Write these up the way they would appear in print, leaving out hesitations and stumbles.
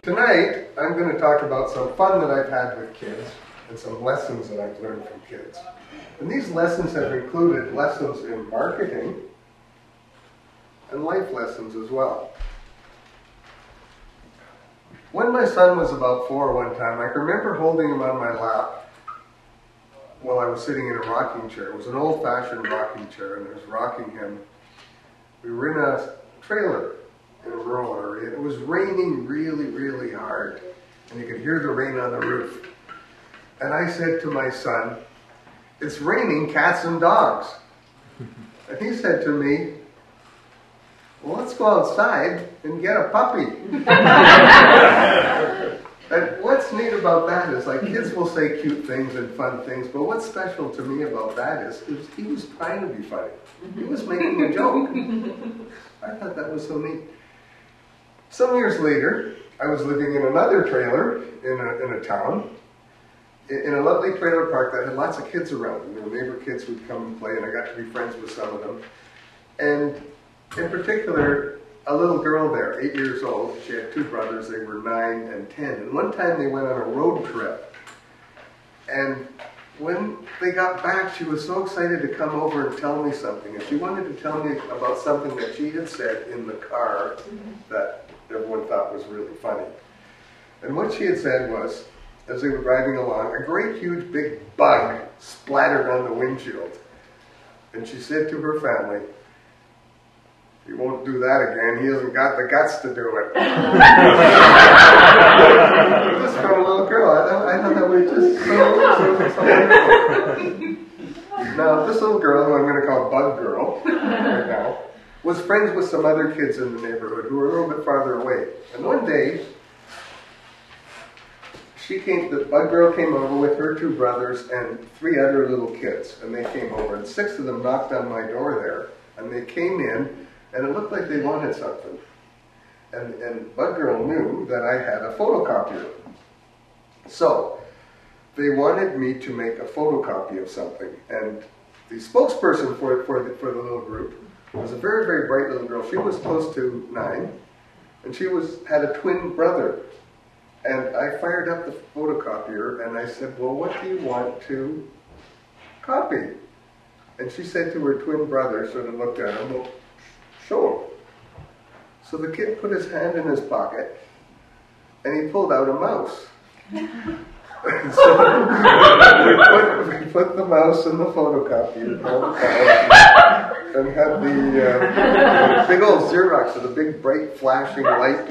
Tonight, I'm going to talk about some fun that I've had with kids and some lessons that I've learned from kids. And these lessons have included lessons in marketing and life lessons as well. When my son was about 4 one time, I can remember holding him on my lap while I was sitting in a rocking chair. It was an old-fashioned rocking chair, and I was rocking him. We were in a trailer in a rural area. It was raining really, really hard, and you could hear the rain on the roof. And I said to my son, "It's raining cats and dogs." And he said to me, "Well, let's go outside and get a puppy." And what's neat about that is, like, kids will say cute things and fun things, but what's special to me about that is he was trying to be funny. He was making a joke. I thought that was so neat. Some years later, I was living in another trailer in a town, in a lovely trailer park that had lots of kids around. And the neighbor kids would come and play, and I got to be friends with some of them. And in particular, a little girl there, 8 years old. She had 2 brothers. They were 9 and 10. And one time they went on a road trip. And when they got back, she was so excited to come over and tell me something. And she wanted to tell me about something that she had said in the car that everyone thought was really funny. And what she had said was, as they were driving along, a great huge big bug splattered on the windshield. And she said to her family, "He won't do that again. He hasn't got the guts to do it." Just from a little girl. I thought that was just so wonderful. Now, this little girl, who I'm going to call Bug Girl right now, was friends with some other kids in the neighborhood who were a little bit farther away. And one day, the Bug Girl came over with her 2 brothers and 3 other little kids. And they came over, and 6 of them knocked on my door there. And they came in, and it looked like they wanted something. And Bug Girl knew that I had a photocopier. So, they wanted me to make a photocopy of something. And the spokesperson for the little group was a very, very bright little girl. She was close to 9, and she had a twin brother. And I fired up the photocopier, and I said, "Well, what do you want to copy?" And she said to her twin brother, sort of looked at him, "Well, show him." So the kid put his hand in his pocket, and he pulled out a mouse. And so we put the mouse in the photocopier, and had the big old Xerox with a big bright flashing light.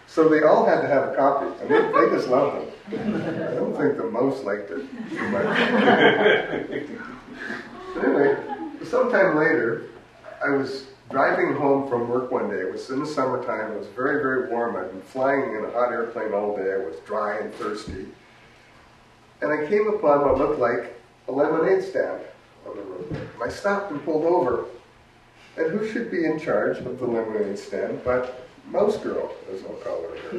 So they all had to have a copy, and they just loved them. I don't think the mouse liked it too much. But anyway, sometime later, I was driving home from work one day. It was in the summertime. It was very, very warm. I'd been flying in a hot airplane all day. I was dry and thirsty. And I came upon what looked like a lemonade stand on the road. And I stopped and pulled over. And who should be in charge of the lemonade stand but Mouse Girl, as I'll call her.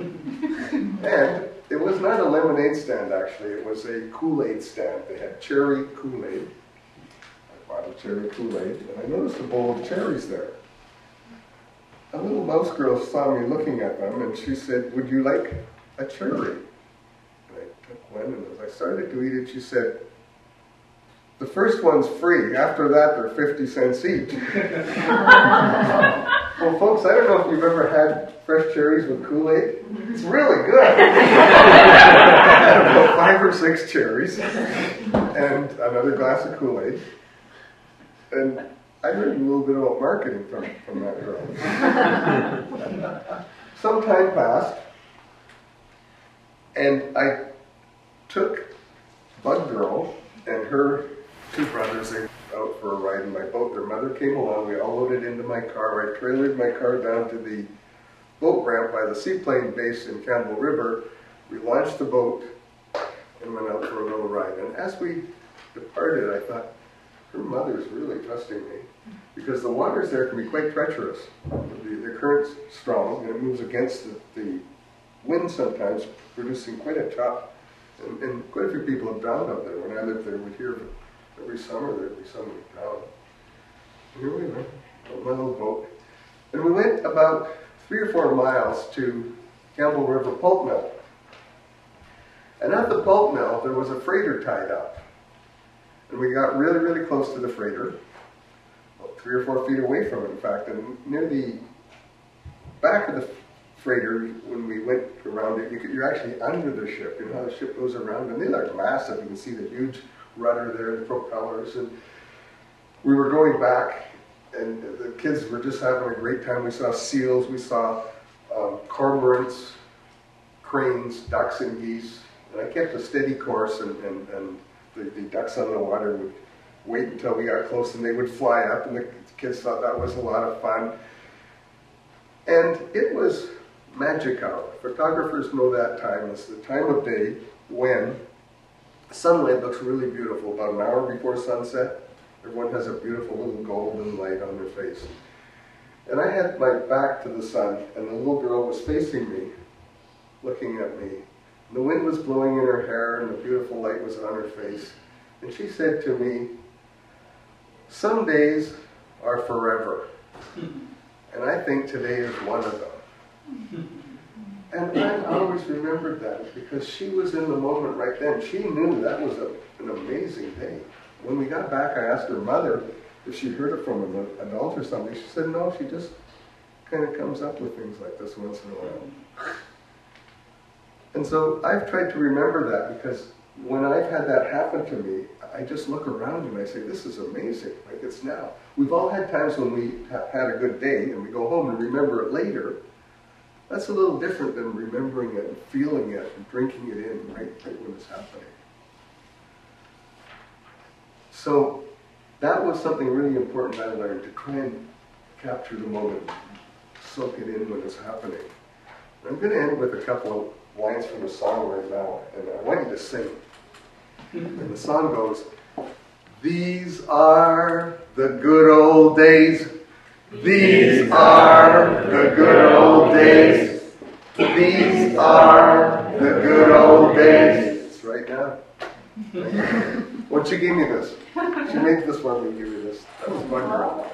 And it was not a lemonade stand, actually. It was a Kool-Aid stand. They had cherry Kool-Aid. I bought a cherry Kool-Aid, and I noticed a bowl of cherries there. A little mouse girl saw me looking at them, and she said, "Would you like a cherry?" And I took one, and as I started to eat it, she said, "The first one's free. After that, they're 50 cents each." Well, folks, I don't know if you've ever had fresh cherries with Kool-Aid. It's really good. I had about 5 or 6 cherries and another glass of Kool-Aid. And I learned a little bit about marketing from that girl. Some time passed, and I took Bug Girl and her 2 brothers out for a ride in my boat. Their mother came along. We all loaded into my car. I trailered my car down to the boat ramp by the seaplane base in Campbell River. We launched the boat and went out for a little ride. And as we departed, I thought, her mother's really trusting me, because the waters there can be quite treacherous. The current's strong, and it moves against the wind sometimes, producing quite a chop. And quite a few people have drowned out there. When I lived there, we'd hear every summer there'd be somebody drowned. And here we were, on my little boat. And we went about 3 or 4 miles to Campbell River Pulp Mill. And at the pulp mill, there was a freighter tied up. And we got really, really close to the freighter, about 3 or 4 feet away from it, in fact. And near the back of the freighter, when we went around it, you're actually under the ship. You know how the ship goes around? And they look massive. You can see the huge rudder there, the propellers. And we were going back, and the kids were just having a great time. We saw seals, we saw cormorants, cranes, ducks, and geese. And I kept a steady course, and the ducks on the water would wait until we got close, and they would fly up, and the kids thought that was a lot of fun. And it was magic hour. Photographers know that time. It's the time of day when sunlight looks really beautiful. About an hour before sunset, everyone has a beautiful little golden light on their face. And I had my back to the sun, and the little girl was facing me, looking at me. And the wind was blowing in her hair, and the beautiful light was on her face. And she said to me, "Some days are forever." And I think today is one of them. And I always remembered that because she was in the moment right then. She knew that was an amazing day. When we got back, I asked her mother if she heard it from an adult or something. She said, no, she just kind of comes up with things like this once in a while. And so I've tried to remember that because when I've had that happen to me, I just look around and I say, this is amazing, like it's now. We've all had times when we have had a good day and we go home and remember it later. That's a little different than remembering it and feeling it and drinking it in right when it's happening. So that was something really important I learned, to try and capture the moment, soak it in when it's happening. I'm going to end with a couple of lines from a song right now, and I want you to sing. And the song goes, "These are the good old days. These are the good old days. These are the good old days." It's right now. Well, she gave me this. She made this one and gave me this. That was my girl.